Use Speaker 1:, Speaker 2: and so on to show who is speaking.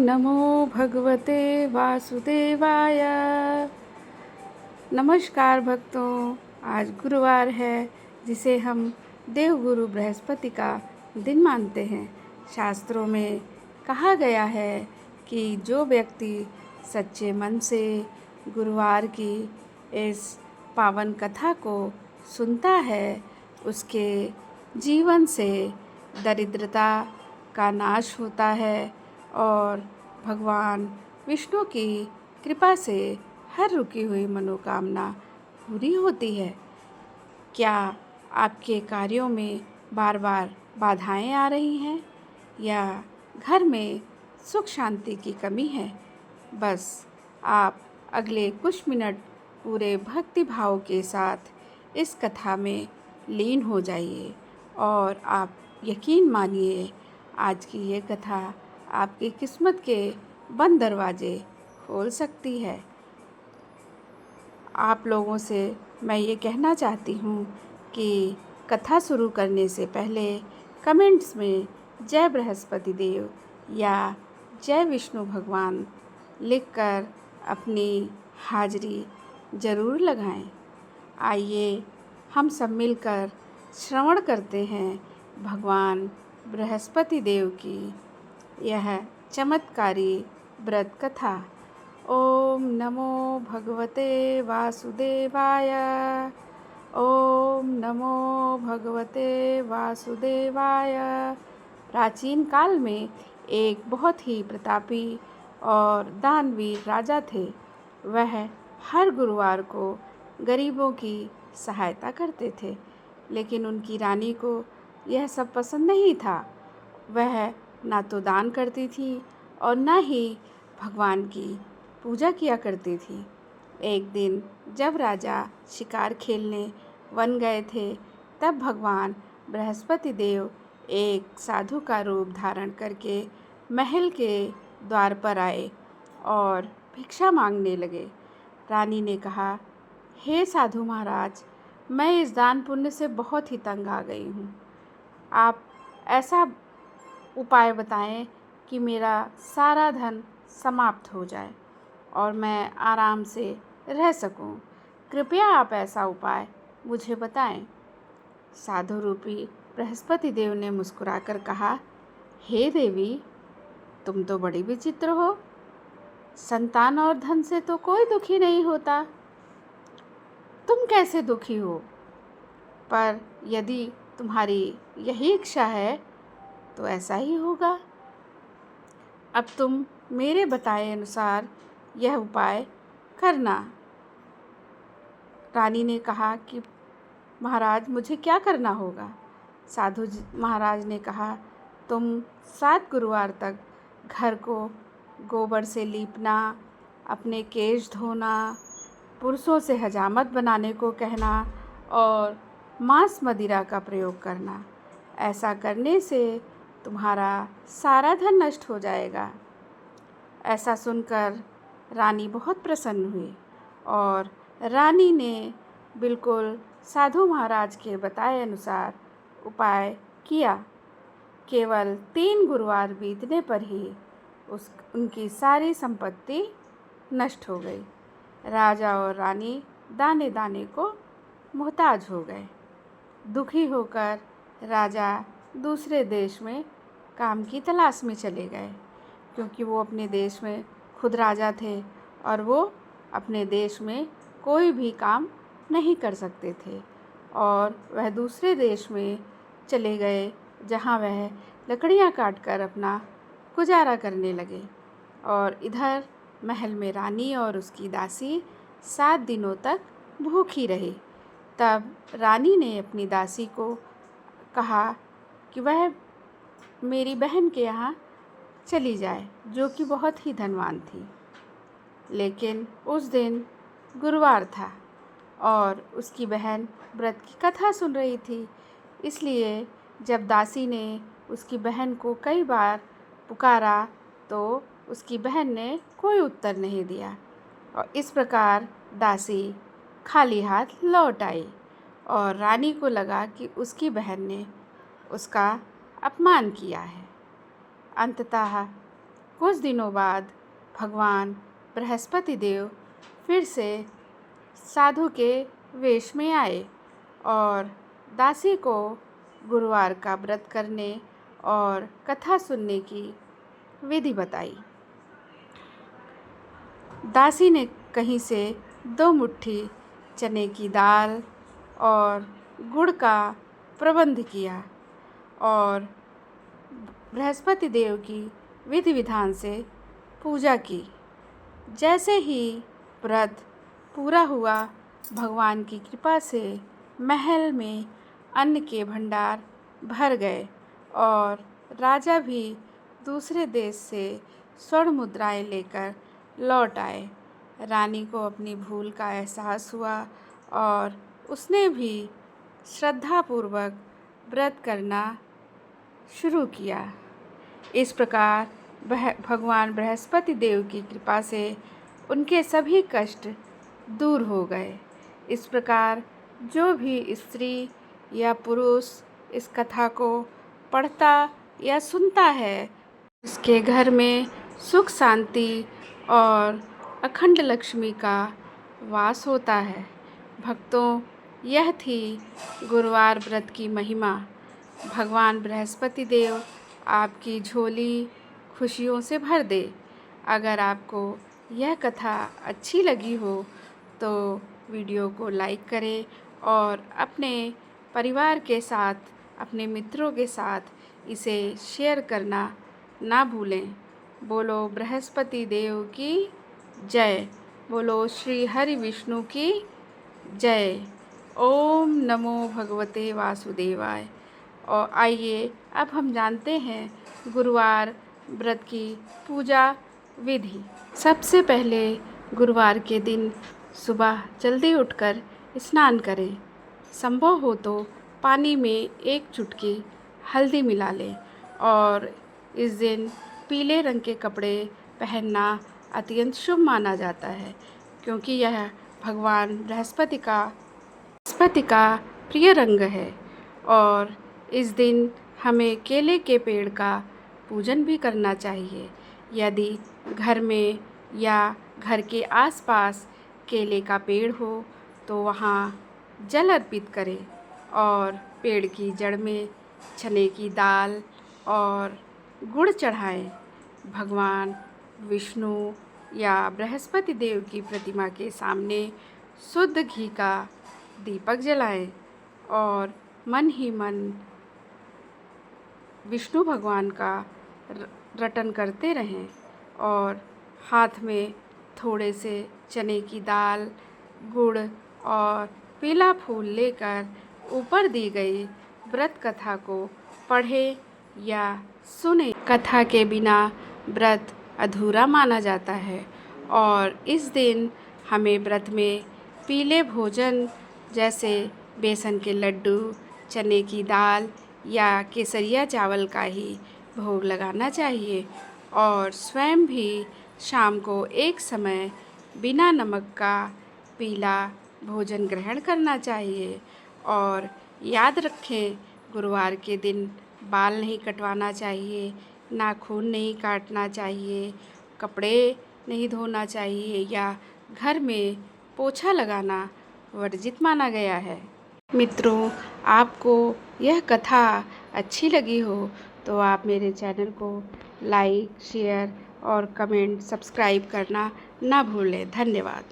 Speaker 1: नमो भगवते वासुदेवाय। नमस्कार भक्तों, आज गुरुवार है जिसे हम देवगुरु बृहस्पति का दिन मानते हैं। शास्त्रों में कहा गया है कि जो व्यक्ति सच्चे मन से गुरुवार की इस पावन कथा को सुनता है, उसके जीवन से दरिद्रता का नाश होता है और भगवान विष्णु की कृपा से हर रुकी हुई मनोकामना पूरी होती है। क्या आपके कार्यों में बार बार बाधाएं आ रही हैं या घर में सुख शांति की कमी है? बस आप अगले कुछ मिनट पूरे भक्ति भाव के साथ इस कथा में लीन हो जाइए और आप यकीन मानिए, आज की ये कथा आपकी किस्मत के बंद दरवाजे खोल सकती है। आप लोगों से मैं ये कहना चाहती हूँ कि कथा शुरू करने से पहले कमेंट्स में जय बृहस्पति देव या जय विष्णु भगवान लिखकर अपनी हाजिरी ज़रूर लगाएं। आइए हम सब मिलकर श्रवण करते हैं भगवान बृहस्पति देव की यह चमत्कारी व्रत कथा। ओम नमो भगवते वासुदेवाय। ओम नमो भगवते वासुदेवाय। प्राचीन काल में एक बहुत ही प्रतापी और दानवीर राजा थे। वह हर गुरुवार को गरीबों की सहायता करते थे, लेकिन उनकी रानी को यह सब पसंद नहीं था। वह ना तो दान करती थी और ना ही भगवान की पूजा किया करती थी। एक दिन जब राजा शिकार खेलने वन गए थे, तब भगवान बृहस्पति देव एक साधु का रूप धारण करके महल के द्वार पर आए और भिक्षा मांगने लगे। रानी ने कहा, हे साधु महाराज, मैं इस दान पुण्य से बहुत ही तंग आ गई हूँ। आप ऐसा उपाय बताएं कि मेरा सारा धन समाप्त हो जाए और मैं आराम से रह सकूं। कृपया आप ऐसा उपाय मुझे बताएं। साधु रूपी बृहस्पति देव ने मुस्कुराकर कहा, हे देवी, तुम तो बड़ी विचित्र हो। संतान और धन से तो कोई दुखी नहीं होता, तुम कैसे दुखी हो? पर यदि तुम्हारी यही इच्छा है तो ऐसा ही होगा। अब तुम मेरे बताए अनुसार यह उपाय करना। रानी ने कहा कि महाराज, मुझे क्या करना होगा? साधु महाराज ने कहा, तुम 7 गुरुवार तक घर को गोबर से लीपना, अपने केश धोना, पुरुषों से हजामत बनाने को कहना और मांस मदिरा का प्रयोग करना। ऐसा करने से तुम्हारा सारा धन नष्ट हो जाएगा। ऐसा सुनकर रानी बहुत प्रसन्न हुई और रानी ने बिल्कुल साधु महाराज के बताए अनुसार उपाय किया। केवल 3 गुरुवार बीतने पर ही उनकी सारी संपत्ति नष्ट हो गई। राजा और रानी दाने दाने को मोहताज हो गए। दुखी होकर राजा दूसरे देश में काम की तलाश में चले गए, क्योंकि वो अपने देश में खुद राजा थे और वो अपने देश में कोई भी काम नहीं कर सकते थे। और वह दूसरे देश में चले गए, जहाँ वह लकड़ियाँ काटकर अपना गुजारा करने लगे। और इधर महल में रानी और उसकी दासी 7 दिनों तक भूखी रही। तब रानी ने अपनी दासी को कहा कि वह मेरी बहन के यहाँ चली जाए, जो कि बहुत ही धनवान थी। लेकिन उस दिन गुरुवार था और उसकी बहन व्रत की कथा सुन रही थी। इसलिए जब दासी ने उसकी बहन को कई बार पुकारा तो उसकी बहन ने कोई उत्तर नहीं दिया और इस प्रकार दासी खाली हाथ लौट आई और रानी को लगा कि उसकी बहन ने उसका अपमान किया है। अंततः कुछ दिनों बाद भगवान बृहस्पति देव फिर से साधु के वेश में आए और दासी को गुरुवार का व्रत करने और कथा सुनने की विधि बताई। दासी ने कहीं से 2 मुट्ठी चने की दाल और गुड़ का प्रबंध किया और बृहस्पति देव की विधि विधान से पूजा की। जैसे ही व्रत पूरा हुआ, भगवान की कृपा से महल में अन्न के भंडार भर गए और राजा भी दूसरे देश से स्वर्ण मुद्राएं लेकर लौट आए। रानी को अपनी भूल का एहसास हुआ और उसने भी श्रद्धापूर्वक व्रत करना शुरू किया। इस प्रकार भगवान बृहस्पति देव की कृपा से उनके सभी कष्ट दूर हो गए। इस प्रकार जो भी स्त्री या पुरुष इस कथा को पढ़ता या सुनता है, उसके घर में सुख शांति और अखंड लक्ष्मी का वास होता है। भक्तों, यह थी गुरुवार व्रत की महिमा। भगवान बृहस्पति देव आपकी झोली खुशियों से भर दे। अगर आपको यह कथा अच्छी लगी हो तो वीडियो को लाइक करें और अपने परिवार के साथ, अपने मित्रों के साथ इसे शेयर करना ना भूलें। बोलो बृहस्पति देव की जय। बोलो श्री हरि विष्णु की जय। ओम नमो भगवते वासुदेवाय। और आइए अब हम जानते हैं गुरुवार व्रत की पूजा विधि। सबसे पहले गुरुवार के दिन सुबह जल्दी उठकर स्नान करें। संभव हो तो पानी में 1 चुटकी हल्दी मिला लें और इस दिन पीले रंग के कपड़े पहनना अत्यंत शुभ माना जाता है, क्योंकि यह भगवान बृहस्पति का प्रिय रंग है। और इस दिन हमें केले के पेड़ का पूजन भी करना चाहिए। यदि घर में या घर के आसपास केले का पेड़ हो तो वहाँ जल अर्पित करें और पेड़ की जड़ में चने की दाल और गुड़ चढ़ाएं। भगवान विष्णु या बृहस्पति देव की प्रतिमा के सामने शुद्ध घी का दीपक जलाएं और मन ही मन विष्णु भगवान का रटन करते रहें और हाथ में थोड़े से चने की दाल, गुड़ और पीला फूल लेकर ऊपर दी गई व्रत कथा को पढ़ें या सुने। कथा के बिना व्रत अधूरा माना जाता है और इस दिन हमें व्रत में पीले भोजन जैसे बेसन के लड्डू, चने की दाल या केसरिया चावल का ही भोग लगाना चाहिए और स्वयं भी शाम को एक समय बिना नमक का पीला भोजन ग्रहण करना चाहिए। और याद रखें, गुरुवार के दिन बाल नहीं कटवाना चाहिए, नाखून नहीं काटना चाहिए, कपड़े नहीं धोना चाहिए या घर में पोछा लगाना वर्जित माना गया है। मित्रों, आपको यह कथा अच्छी लगी हो तो आप मेरे चैनल को लाइक, शेयर और कमेंट, सब्सक्राइब करना ना भूलें। धन्यवाद।